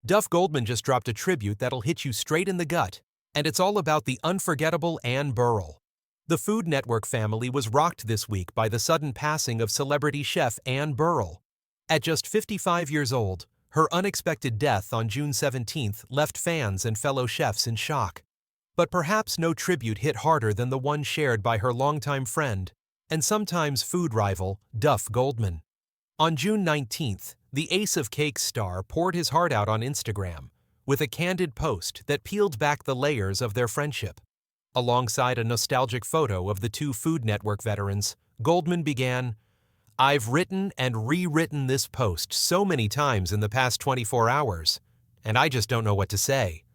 Duff Goldman just dropped a tribute that'll hit you straight in the gut, and it's all about the unforgettable Ann Burrell. The Food Network family was rocked this week by the sudden passing of celebrity chef Ann Burrell. At just 55 years old, her unexpected death on June 17th left fans and fellow chefs in shock. But perhaps no tribute hit harder than the one shared by her longtime friend and sometimes food rival, Duff Goldman. On June 19th, the Ace of Cakes star poured his heart out on Instagram with a candid post that peeled back the layers of their friendship. Alongside a nostalgic photo of the two Food Network veterans, Goldman began, "I've written and rewritten this post so many times in the past 24 hours, and I just don't know what to say."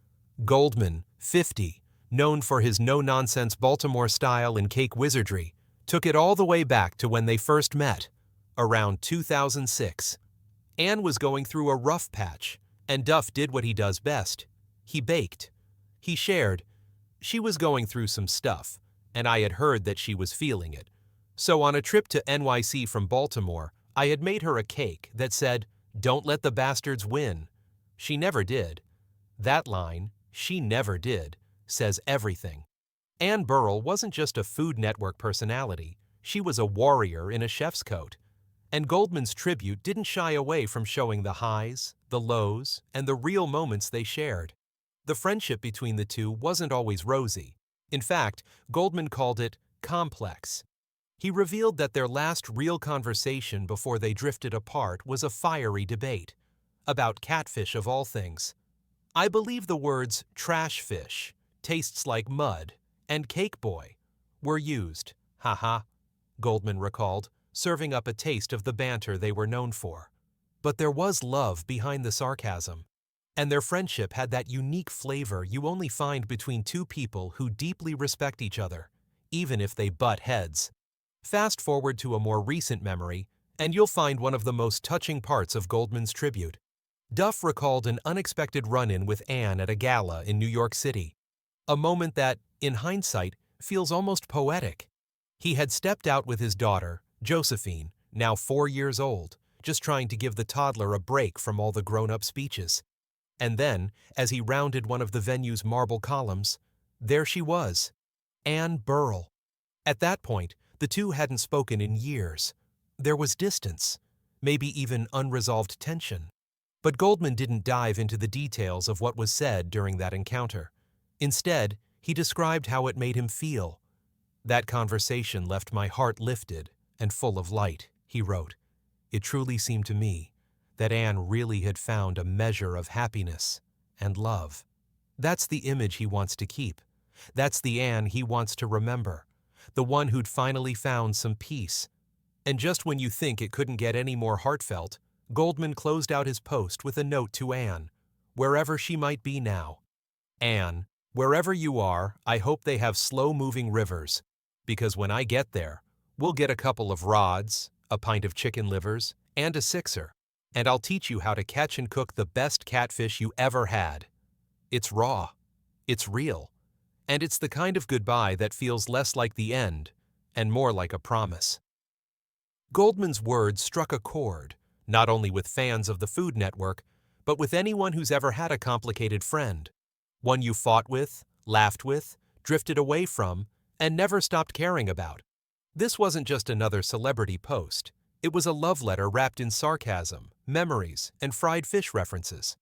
Goldman, 50, known for his no-nonsense Baltimore style and cake wizardry, took it all the way back to when they first met, around 2006. Ann was going through a rough patch, and Duff did what he does best. He baked. He shared, "She was going through some stuff, and I had heard that she was feeling it. So on a trip to NYC from Baltimore, I had made her a cake that said, 'Don't let the bastards win.' She never did." That line, "she never did," says everything. Ann Burrell wasn't just a Food Network personality, she was a warrior in a chef's coat. And Goldman's tribute didn't shy away from showing the highs, the lows, and the real moments they shared. The friendship between the two wasn't always rosy. In fact, Goldman called it complex. He revealed that their last real conversation before they drifted apart was a fiery debate about catfish of all things. "I believe the words trash fish, tastes like mud, and cake boy were used, haha," Goldman recalled, serving up a taste of the banter they were known for. But there was love behind the sarcasm, and their friendship had that unique flavor you only find between two people who deeply respect each other, even if they butt heads. Fast forward to a more recent memory, and you'll find one of the most touching parts of Goldman's tribute. Duff recalled an unexpected run-in with Ann at a gala in New York City, a moment that, in hindsight, feels almost poetic. He had stepped out with his daughter, Josephine, now 4 years old, just trying to give the toddler a break from all the grown-up speeches. And then, as he rounded one of the venue's marble columns, there she was, Ann Burrell. At that point, the two hadn't spoken in years. There was distance, maybe even unresolved tension. But Goldman didn't dive into the details of what was said during that encounter. Instead, he described how it made him feel. "That conversation left my heart lifted and full of light," he wrote. "It truly seemed to me that Ann really had found a measure of happiness and love." That's the image he wants to keep. That's the Ann he wants to remember, the one who'd finally found some peace. And just when you think it couldn't get any more heartfelt, Goldman closed out his post with a note to Ann, wherever she might be now. "Ann, wherever you are, I hope they have slow-moving rivers, because when I get there, we'll get a couple of rods, a pint of chicken livers, and a sixer, and I'll teach you how to catch and cook the best catfish you ever had. It's raw, it's real, and it's the kind of goodbye that feels less like the end and more like a promise." Goldman's words struck a chord, not only with fans of the Food Network, but with anyone who's ever had a complicated friend, one you fought with, laughed with, drifted away from, and never stopped caring about. This wasn't just another celebrity post. It was a love letter wrapped in sarcasm, memories, and fried fish references.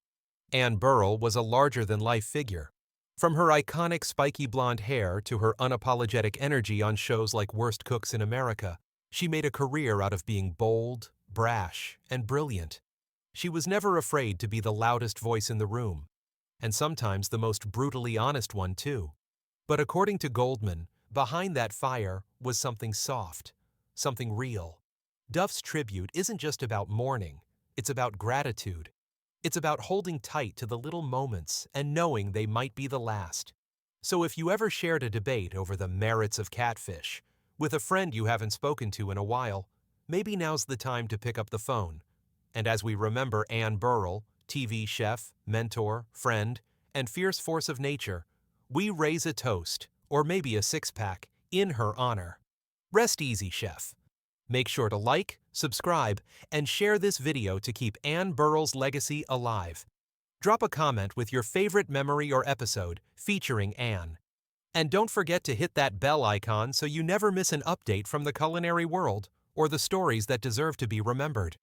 Ann Burrell was a larger-than-life figure. From her iconic spiky blonde hair to her unapologetic energy on shows like Worst Cooks in America, she made a career out of being bold, brash, and brilliant. She was never afraid to be the loudest voice in the room, and sometimes the most brutally honest one, too. But according to Goldman, behind that fire was something soft, something real. Duff's tribute isn't just about mourning, it's about gratitude. It's about holding tight to the little moments and knowing they might be the last. So if you ever shared a debate over the merits of catfish with a friend you haven't spoken to in a while, maybe now's the time to pick up the phone. And as we remember Ann Burrell, TV chef, mentor, friend, and fierce force of nature, we raise a toast, or maybe a six-pack, in her honor. Rest easy, chef. Make sure to like, subscribe, and share this video to keep Ann Burrell's legacy alive. Drop a comment with your favorite memory or episode featuring Anne. And don't forget to hit that bell icon so you never miss an update from the culinary world or the stories that deserve to be remembered.